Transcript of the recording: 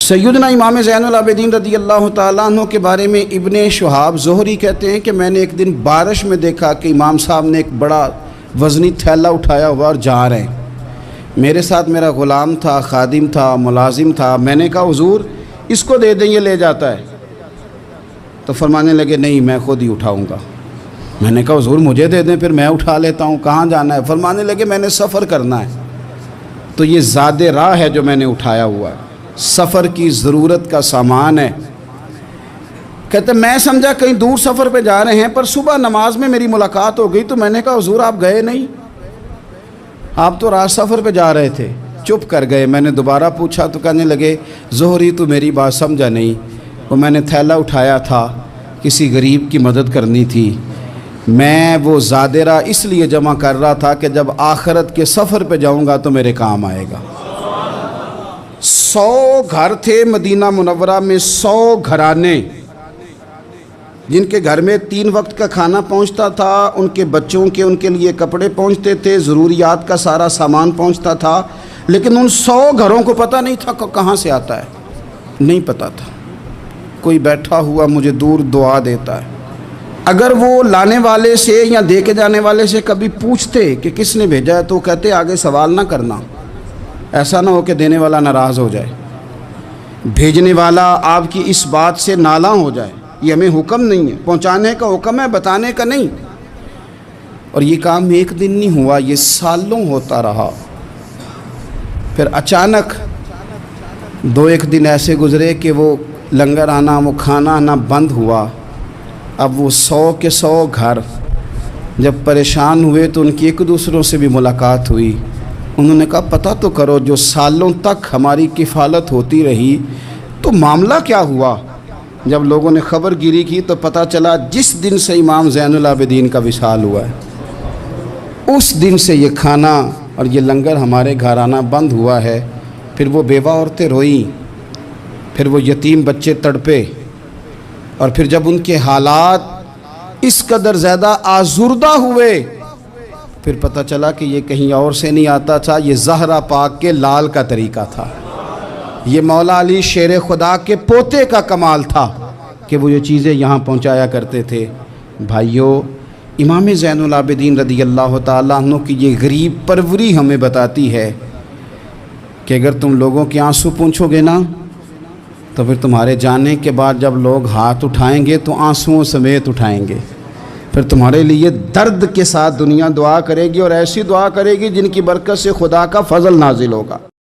سیدنا امام زین العابدین رضی اللہ تعالیٰ عنہ کے بارے میں ابن شہاب زہری کہتے ہیں کہ میں نے ایک دن بارش میں دیکھا کہ امام صاحب نے ایک بڑا وزنی تھیلا اٹھایا ہوا اور جا رہے ہیں۔ میرے ساتھ میرا غلام تھا، خادم تھا، ملازم تھا۔ میں نے کہا حضور اس کو دے دیں، یہ لے جاتا ہے۔ تو فرمانے لگے نہیں میں خود ہی اٹھاؤں گا۔ میں نے کہا حضور مجھے دے دیں، پھر میں اٹھا لیتا ہوں، کہاں جانا ہے؟ فرمانے لگے میں نے سفر کرنا ہے، تو یہ زاد راہ ہے جو میں نے اٹھایا ہوا ہے، سفر کی ضرورت کا سامان ہے۔ کہتے میں سمجھا کہیں دور سفر پہ جا رہے ہیں، پر صبح نماز میں میری ملاقات ہو گئی تو میں نے کہا حضور آپ گئے نہیں، آپ تو رات سفر پہ جا رہے تھے۔ چپ کر گئے۔ میں نے دوبارہ پوچھا تو کہنے لگے زہری تو میری بات سمجھا نہیں، وہ میں نے تھیلا اٹھایا تھا، کسی غریب کی مدد کرنی تھی، میں وہ زاد راہ اس لیے جمع کر رہا تھا کہ جب آخرت کے سفر پہ جاؤں گا تو میرے کام آئے گا۔ 100 گھر تھے مدینہ منورہ میں، 100 گھرانے جن کے گھر میں 3 وقت کا کھانا پہنچتا تھا، ان کے بچوں کے ان کے لیے کپڑے پہنچتے تھے، ضروریات کا سارا سامان پہنچتا تھا، لیکن ان 100 گھروں کو پتہ نہیں تھا کہ کہاں سے آتا ہے، نہیں پتہ تھا۔ کوئی بیٹھا ہوا مجھے دور دعا دیتا ہے، اگر وہ لانے والے سے یا دے کے جانے والے سے کبھی پوچھتے کہ کس نے بھیجا ہے تو کہتے آگے سوال نہ کرنا، ایسا نہ ہو کہ دینے والا ناراض ہو جائے، بھیجنے والا آپ کی اس بات سے نالاں ہو جائے۔ یہ ہمیں حکم نہیں ہے، پہنچانے کا حکم ہے، بتانے کا نہیں۔ اور یہ کام ایک دن نہیں ہوا، یہ سالوں ہوتا رہا۔ پھر اچانک 2-1 دن ایسے گزرے کہ وہ لنگر آنا، وہ کھانا آنا بند ہوا۔ اب وہ 100 کے 100 گھر جب پریشان ہوئے تو ان کی ایک دوسروں سے بھی ملاقات ہوئی۔ انہوں نے کہا پتہ تو کرو، جو سالوں تک ہماری کفالت ہوتی رہی تو معاملہ کیا ہوا؟ جب لوگوں نے خبر گیری کی تو پتہ چلا جس دن سے امام زین العابدین کا وصال ہوا ہے اس دن سے یہ کھانا اور یہ لنگر ہمارے گھر آنا بند ہوا ہے۔ پھر وہ بیوہ عورتیں روئیں، پھر وہ یتیم بچے تڑپے، اور پھر جب ان کے حالات اس قدر زیادہ آزردہ ہوئے پھر پتہ چلا کہ یہ کہیں اور سے نہیں آتا تھا، یہ زہرا پاک کے لال کا طریقہ تھا، یہ مولا علی شیر خدا کے پوتے کا کمال تھا کہ وہ یہ چیزیں یہاں پہنچایا کرتے تھے۔ بھائیو، امام زین العابدین رضی اللہ تعالیٰ عنہ کی یہ غریب پروری ہمیں بتاتی ہے کہ اگر تم لوگوں کے آنسو پوچھو گے نا تو پھر تمہارے جانے کے بعد جب لوگ ہاتھ اٹھائیں گے تو آنسوؤں سمیت اٹھائیں گے، پھر تمہارے لیے درد کے ساتھ دنیا دعا کرے گی، اور ایسی دعا کرے گی جن کی برکت سے خدا کا فضل نازل ہوگا۔